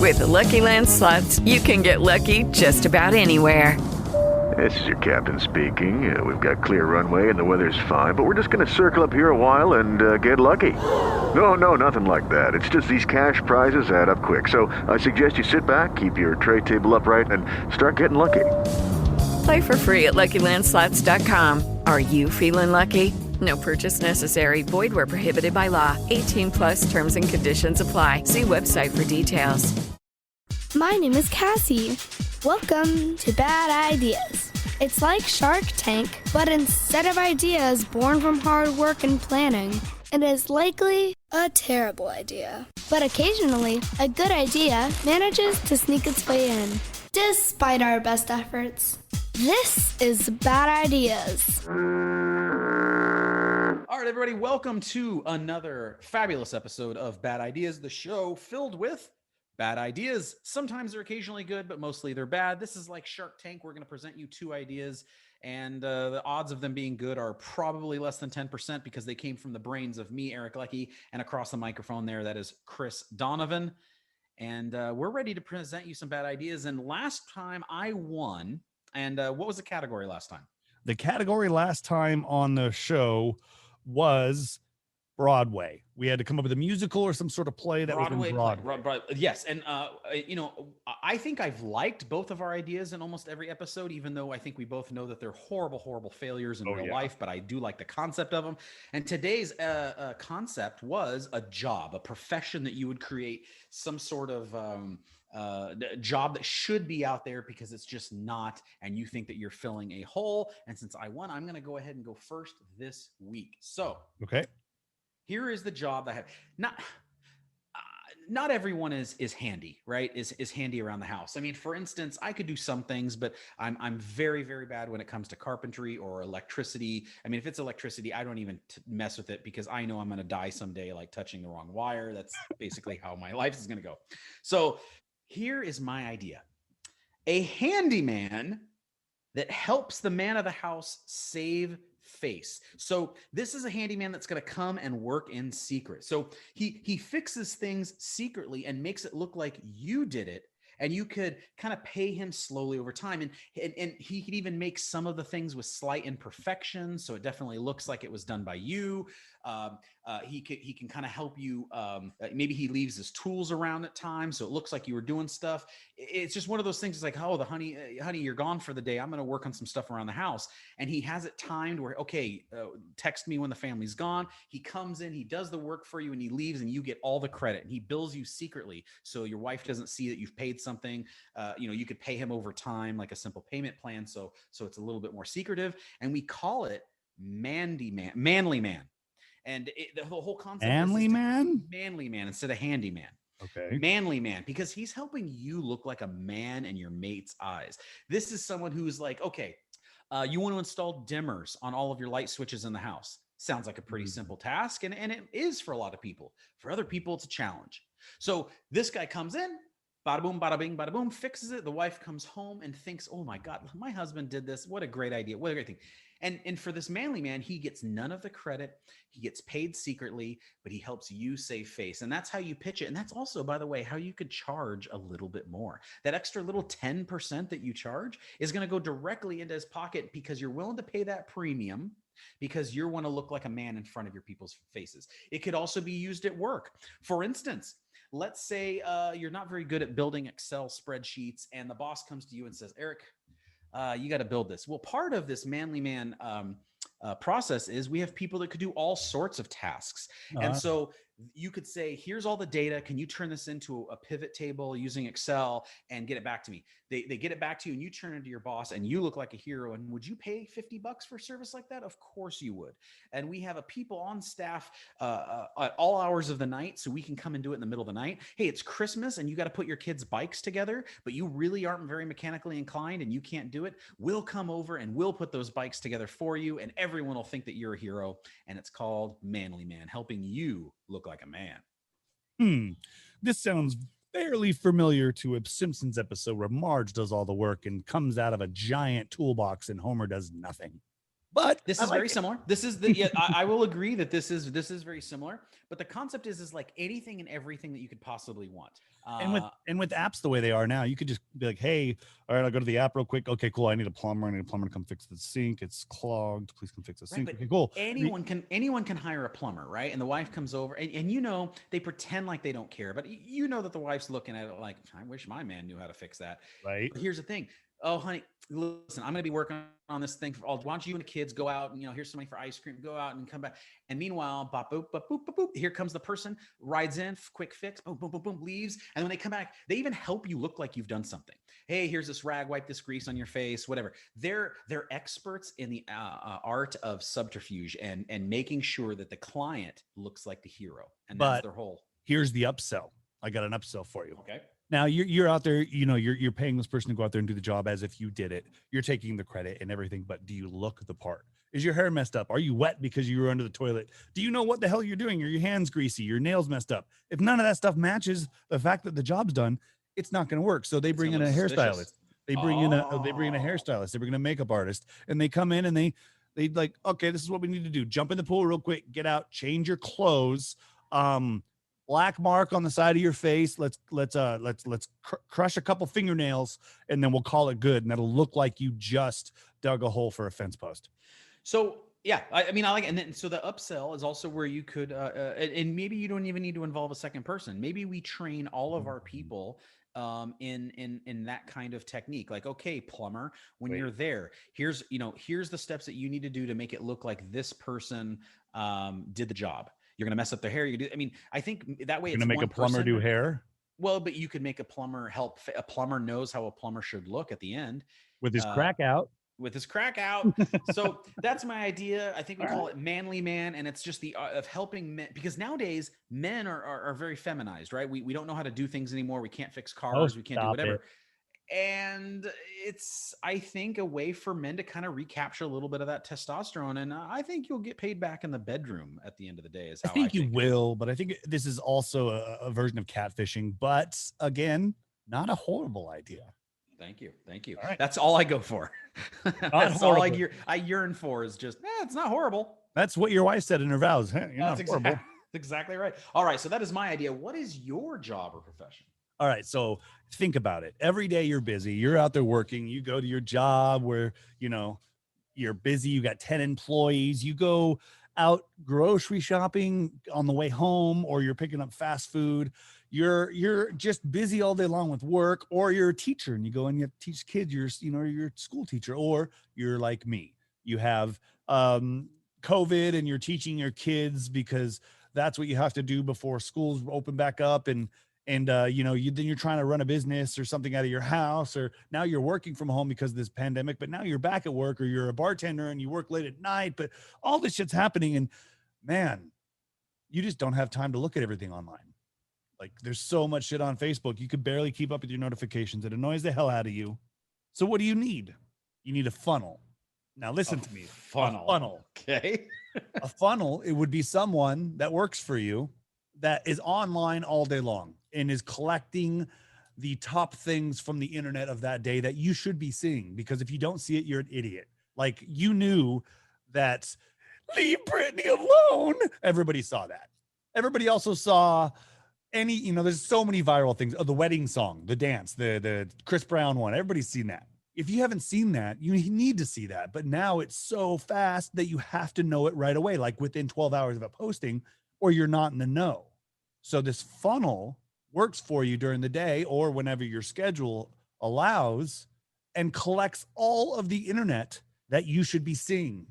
With the Lucky Land Slots, you can get lucky just about anywhere. This is your captain speaking. We've got clear runway and the weather's fine, but we're just going to circle up here a while and get lucky. No, nothing like that. It's just these cash prizes add up quick. So I suggest you sit back, keep your tray table upright, and start getting lucky. Play for free at LuckyLandSlots.com. Are you feeling lucky? No purchase necessary. Void where prohibited by law. 18 plus terms and conditions apply. See website for details. My name is Cassie. Welcome to Bad Ideas. It's like Shark Tank, but instead of ideas born from hard work and planning, it is likely a terrible idea. But occasionally, a good idea manages to sneak its way in, despite our best efforts. This is Bad Ideas. All right, everybody, welcome to another fabulous episode of Bad Ideas, the show filled with bad ideas. Sometimes they're occasionally good, but mostly they're bad. This is like Shark Tank. We're going to present you two ideas, and the odds of them being good are probably less than 10% because they came from the brains of me, Eric Leckie, and across the microphone there, that is Chris Donovan. And we're ready to present you some bad ideas. And last time I won. And what was the category last time? The category last time on the show was Broadway. We had to come up with a musical or some sort of play that was in Broadway. Yes. And, I think I've liked both of our ideas in almost every episode, even though I think we both know that they're horrible, horrible failures in real life, but I do like the concept of them. And today's concept was a job, a profession that you would create, some sort of job that should be out there because it's just not, and you think that you're filling a hole. And since I won, I'm going to go ahead and go first this week. So, okay. Here is the job that I have. Not everyone is handy, right? Is handy around the house. I mean, for instance, I could do some things, but I'm very, very bad when it comes to carpentry or electricity. I mean, if it's electricity, I don't even mess with it because I know I'm going to die someday, like touching the wrong wire. That's basically how my life is going to go. So here is my idea. A handyman that helps the man of the house save face. So this is a handyman that's going to come and work in secret. So he fixes things secretly and makes it look like you did it. And you could kind of pay him slowly over time. And he could even make some of the things with slight imperfections. So it definitely looks like it was done by you. He can kind of help you. Maybe he leaves his tools around at times, so it looks like you were doing stuff. It's just one of those things. It's like, oh, honey, you're gone for the day. I'm going to work on some stuff around the house. And he has it timed where, okay, text me when the family's gone. He comes in, he does the work for you, and he leaves, and you get all the credit. And he bills you secretly, so your wife doesn't see that you've paid something. You could pay him over time, like a simple payment plan. So it's a little bit more secretive. And we call it manly man. And the whole concept Manly man instead of handyman. Okay. Manly man, because he's helping you look like a man in your mate's eyes. This is someone who's like, okay, you want to install dimmers on all of your light switches in the house. Sounds like a pretty simple task, and it is for a lot of people. For other people, it's a challenge. So this guy comes in, bada boom, bada bing, bada boom, fixes it. The wife comes home and thinks, oh my God, my husband did this. What a great idea. What a great thing. And for this manly man, he gets none of the credit. He gets paid secretly, but he helps you save face. And that's how you pitch it. And that's also, by the way, how you could charge a little bit more. That extra little 10% that you charge is going to go directly into his pocket because you're willing to pay that premium because you want to look like a man in front of your people's faces. It could also be used at work. For instance, let's say you're not very good at building Excel spreadsheets and the boss comes to you and says, Eric, you got to build this. Well, part of this manly man process is we have people that could do all sorts of tasks. And so you could say, here's all the data. Can you turn this into a pivot table using Excel and get it back to me? They get it back to you and you turn it to your boss and you look like a hero. And would you pay $50 for service like that? Of course you would. And we have a people on staff at all hours of the night so we can come and do it in the middle of the night. Hey, it's Christmas and you got to put your kids' bikes together, but you really aren't very mechanically inclined and you can't do it. We'll come over and we'll put those bikes together for you and everyone will think that you're a hero. And it's called Manly Man, helping you look like a man. This sounds fairly familiar to a Simpsons episode where Marge does all the work and comes out of a giant toolbox and Homer does nothing. But this is very similar. This is the I will agree that this is very similar. But the concept is like anything and everything that you could possibly want. And with apps the way they are now, you could just be like, hey, all right, I'll go to the app real quick. Okay, cool. I need a plumber to come fix the sink. It's clogged. Please come fix the sink. Right, okay, cool. anyone can hire a plumber, right? And the wife comes over, and you know they pretend like they don't care, but you know that the wife's looking at it like, I wish my man knew how to fix that. Right. But here's the thing. Oh, honey, listen, I'm going to be working on this thing. Why don't you and the kids go out and, here's some money for ice cream, go out and come back. And meanwhile, bop, boop, bop, boop, boop, boop, here comes the person, rides in, quick fix, boom, boom, boom, boom, leaves. And when they come back, they even help you look like you've done something. Hey, here's this rag, wipe this grease on your face, whatever. They're experts in the art of subterfuge and making sure that the client looks like the hero. And that's their whole. Here's the upsell. I got an upsell for you. Okay. Now you're out there, you're paying this person to go out there and do the job as if you did it. You're taking the credit and everything, but do you look the part? Is your hair messed up? Are you wet because you were under the toilet? Do you know what the hell you're doing? Are your hands greasy? Your nails messed up? If none of that stuff matches the fact that the job's done, it's not going to work. So they bring in a hairstylist. They bring in a hairstylist. They bring in a makeup artist, and they come in and they like, okay, this is what we need to do. Jump in the pool real quick, get out, change your clothes. Black mark on the side of your face. Let's crush a couple fingernails, and then we'll call it good. And that'll look like you just dug a hole for a fence post. So yeah, I mean, I like it. And then, so the upsell is also where you could, and maybe you don't even need to involve a second person. Maybe we train all of our people in that kind of technique. Like, okay, plumber, when you're there, here's the steps that you need to do to make it look like this person did the job. You're going to mess up their hair. I think that way you're going to make a plumber do hair. Well, but you could make a plumber help. A plumber knows how a plumber should look at the end with his crack out. So that's my idea. I think we call it Manly Man. And it's just the of helping men, because nowadays men are very feminized, right? We don't know how to do things anymore. We can't fix cars. We can't do whatever. And it's, I think, a way for men to kind of recapture a little bit of that testosterone. And I think you'll get paid back in the bedroom at the end of the day. I think you will, but I think this is also a version of catfishing. But again, not a horrible idea. Thank you. All right. That's all I go for. That's all I yearn for is just, it's not horrible. That's what your wife said in her vows. Hey, you're not horrible. That's exactly right. All right. So that is my idea. What is your job or profession? All right. So think about it. Every day you're busy. You're out there working. You go to your job where, you're busy. You got 10 employees. You go out grocery shopping on the way home, or you're picking up fast food. You're just busy all day long with work, or you're a teacher and you go and you have to teach kids. You're a school teacher, or you're like me. You have COVID and you're teaching your kids because that's what you have to do before schools open back up. And then you're trying to run a business or something out of your house, or now you're working from home because of this pandemic, but now you're back at work, or you're a bartender and you work late at night, but all this shit's happening. And man, you just don't have time to look at everything online. Like, there's so much shit on Facebook. You could barely keep up with your notifications. It annoys the hell out of you. So what do you need? You need a funnel. Now listen to me. Funnel. Okay. A funnel, it would be someone that works for you that is online all day long and is collecting the top things from the internet of that day that you should be seeing. Because if you don't see it, you're an idiot. Like, you knew that leave Britney alone. Everybody saw that. Everybody also saw there's so many viral things. Oh, the wedding song, the dance, the Chris Brown one. Everybody's seen that. If you haven't seen that, you need to see that. But now it's so fast that you have to know it right away, like within 12 hours of it posting, or you're not in the know. So this funnel works for you during the day or whenever your schedule allows, and collects all of the internet that you should be seeing,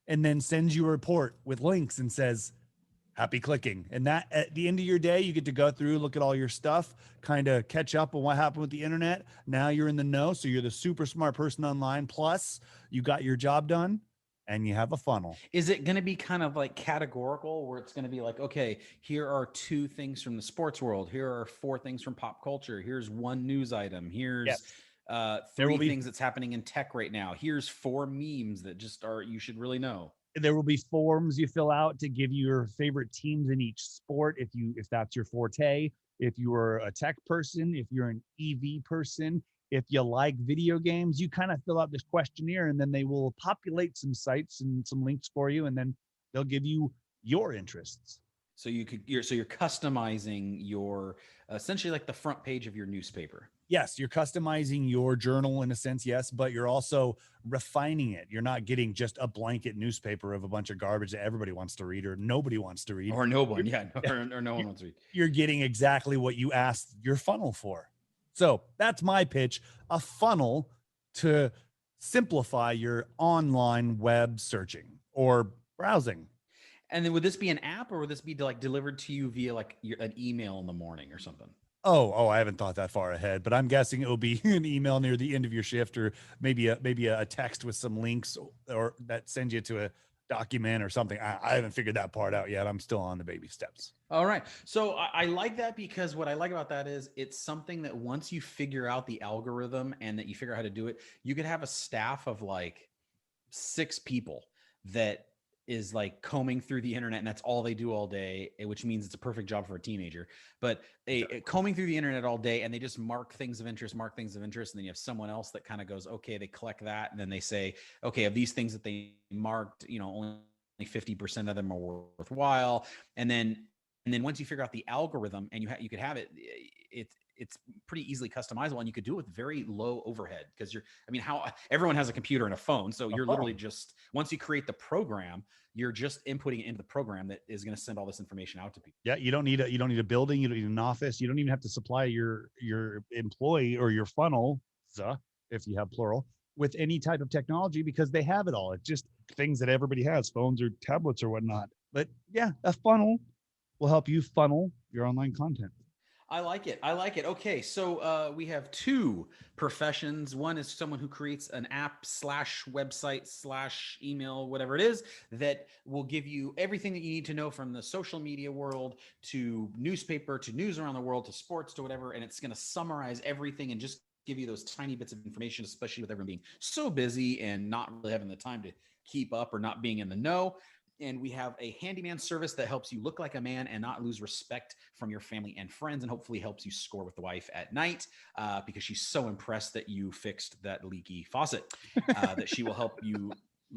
and then sends you a report with links and says, happy clicking. And that at the end of your day, you get to go through, look at all your stuff, kind of catch up on what happened with the internet. Now you're in the know. So you're the super smart person online. Plus you got your job done and you have a funnel. Is it going to be kind of like categorical, where it's going to be like, okay, here are 2 things from the sports world. Here are 4 things from pop culture. Here's 1 news item. Here's 3 things that's happening in tech right now. Here's 4 memes that just you should really know. There will be forms you fill out to give you your favorite teams in each sport, if that's your forte. If you are a tech person, if you're an EV person, if you like video games, you kind of fill out this questionnaire, and then they will populate some sites and some links for you, and then they'll give you your interests. So you're customizing your essentially like the front page of your newspaper. Yes, you're customizing your journal in a sense, yes, but you're also refining it. You're not getting just a blanket newspaper of a bunch of garbage that everybody wants to read or nobody wants to read. Or no one, or no one wants to read. You're getting exactly what you asked your funnel for. So that's my pitch, a funnel to simplify your online web searching or browsing. And then would this be an app, or would this be like delivered to you via like an email in the morning or something? Oh, I haven't thought that far ahead, but I'm guessing it'll be an email near the end of your shift, or maybe a text with some links or that sends you to a document or something. I haven't figured that part out yet. I'm still on the baby steps. All right. So I like that, because what I like about that is it's something that once you figure out the algorithm and that you figure out how to do it, you could have a staff of like 6 people that is like combing through the internet, and that's all they do all day, which means it's a perfect job for a teenager. But combing through the internet all day, and they just mark things of interest, and then you have someone else that kind of goes, okay, they collect that, and then they say, okay, of these things that they marked, only 50% of them are worthwhile. And then once you figure out the algorithm and you could have it, it's pretty easily customizable, and you could do it with very low overhead, because how everyone has a computer and a phone. So you're literally just, once you create the program, you're just inputting it into the program that is going to send all this information out to people. Yeah. You don't need a building. You don't need an office. You don't even have to supply your employee or your funnel, if you have plural, with any type of technology, because they have it all. It's just things that everybody has, phones or tablets or whatnot. But yeah, a funnel will help you funnel your online content. I like it. Okay, so we have 2 professions. One is someone who creates an app / website / email, whatever it is, that will give you everything that you need to know from the social media world to newspaper to news around the world to sports to whatever. And it's going to summarize everything and just give you those tiny bits of information, especially with everyone being so busy and not really having the time to keep up or not being in the know. And we have a handyman service that helps you look like a man and not lose respect from your family and friends, and hopefully helps you score with the wife at night because she's so impressed that you fixed that leaky faucet that she will help you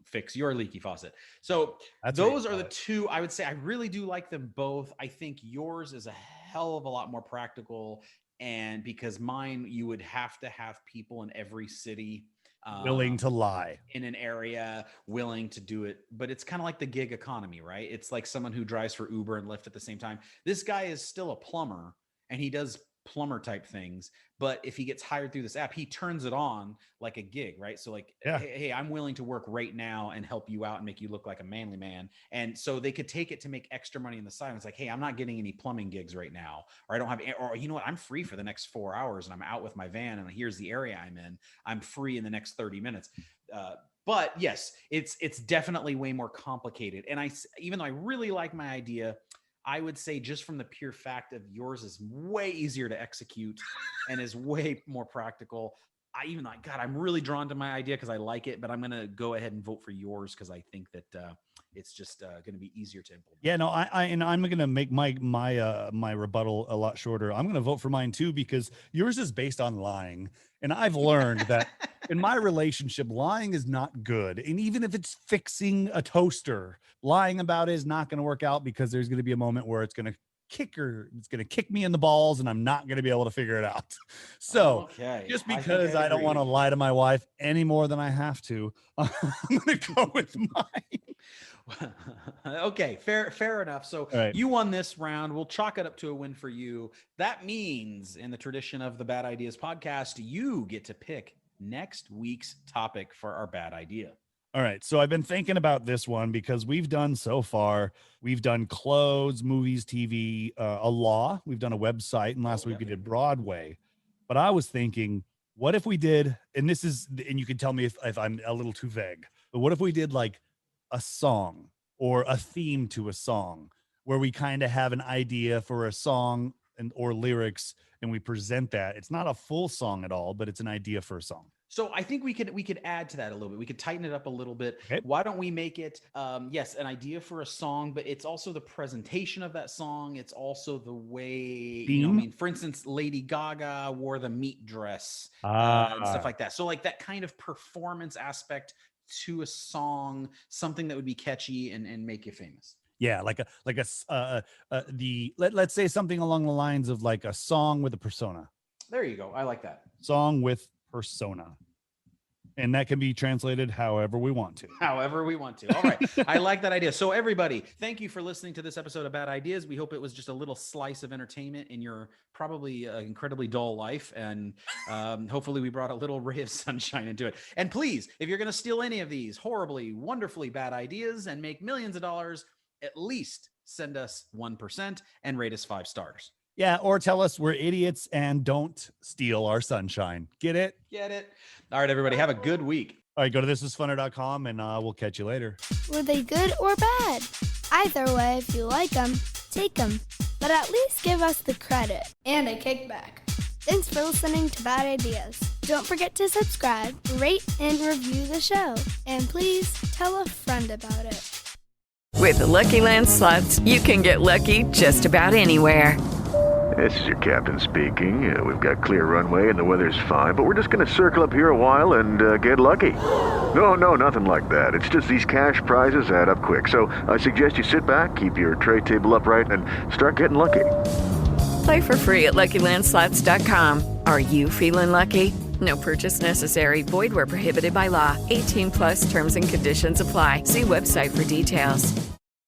fix your leaky faucet. So those are the 2. I would say I really do like them both. I think yours is a hell of a lot more practical, and because mine, you would have to have people in every city willing to lie in an area, willing to do it. But it's kind of like the gig economy, right? It's like someone who drives for Uber and Lyft at the same time. This guy is still a plumber, and he does plumber type things, but if he gets hired through this app, he turns it on like a gig, right? So like, hey, I'm willing to work right now and help you out and make you look like a manly man. And so they could take it to make extra money on the side. And it's like, hey, I'm not getting any plumbing gigs right now, or I don't have, or you know what, I'm free for the next 4 hours and I'm out with my van and here's the area I'm in. I'm free in the next 30 minutes. But yes, it's definitely way more complicated. And even though I really like my idea, I would say just from the pure fact of yours is way easier to execute and is way more practical. I'm really drawn to my idea because I like it, but I'm going to go ahead and vote for yours because I think that it's just going to be easier to implement. Yeah, no, I'm going to make my rebuttal a lot shorter. I'm going to vote for mine too, because yours is based on lying. And I've learned that in my relationship, lying is not good. And even if it's fixing a toaster, lying about it is not going to work out, because there's going to be a moment where it's going to kick me in the balls and I'm not going to be able to figure it out. So just because I don't want to lie to my wife any more than I have to, I'm going to go with mine. Okay, fair enough. So You won this round. We'll chalk it up to a win for you. That means, in the tradition of the Bad Ideas podcast, you get to pick next week's topic for our bad idea. All right. So I've been thinking about this one because we've done clothes, movies, TV, a law. We've done a website, and last week we did Broadway. But I was thinking, what if we did, and you can tell me if I'm a little too vague, but what if we did like a song or a theme to a song, where we kind of have an idea for a song or lyrics, and we present that. It's not a full song at all, but it's an idea for a song. So I think we could add to that a little bit. We could tighten it up a little bit. Okay. Why don't we make it, yes, an idea for a song, but it's also the presentation of that song. It's also the way, for instance, Lady Gaga wore the meat dress and stuff like that. So like that kind of performance aspect to a song, something that would be catchy and make you famous. Yeah, let's say something along the lines of like a song with a persona. There you go. I like that. Song with persona. And that can be translated however we want to. However we want to. All right. I like that idea. So everybody, thank you for listening to this episode of Bad Ideas. We hope it was just a little slice of entertainment in your probably incredibly dull life. And hopefully we brought a little ray of sunshine into it. And please, if you're going to steal any of these horribly, wonderfully bad ideas and make millions of dollars, at least send us 1% and rate us 5 stars. Yeah, or tell us we're idiots and don't steal our sunshine. Get it? Get it? All right, everybody, have a good week. All right, go to thisisfunner.com and we'll catch you later. Were they good or bad? Either way, if you like them, take them. But at least give us the credit and a kickback. Thanks for listening to Bad Ideas. Don't forget to subscribe, rate, and review the show. And please tell a friend about it. With the Lucky Land Slots, you can get lucky just about anywhere. This is your captain speaking. We've got clear runway and the weather's fine, but we're just going to circle up here a while and get lucky. No, nothing like that. It's just these cash prizes add up quick. So I suggest you sit back, keep your tray table upright, and start getting lucky. Play for free at LuckyLandSlots.com. Are you feeling lucky? No purchase necessary. Void where prohibited by law. 18+ terms and conditions apply. See website for details.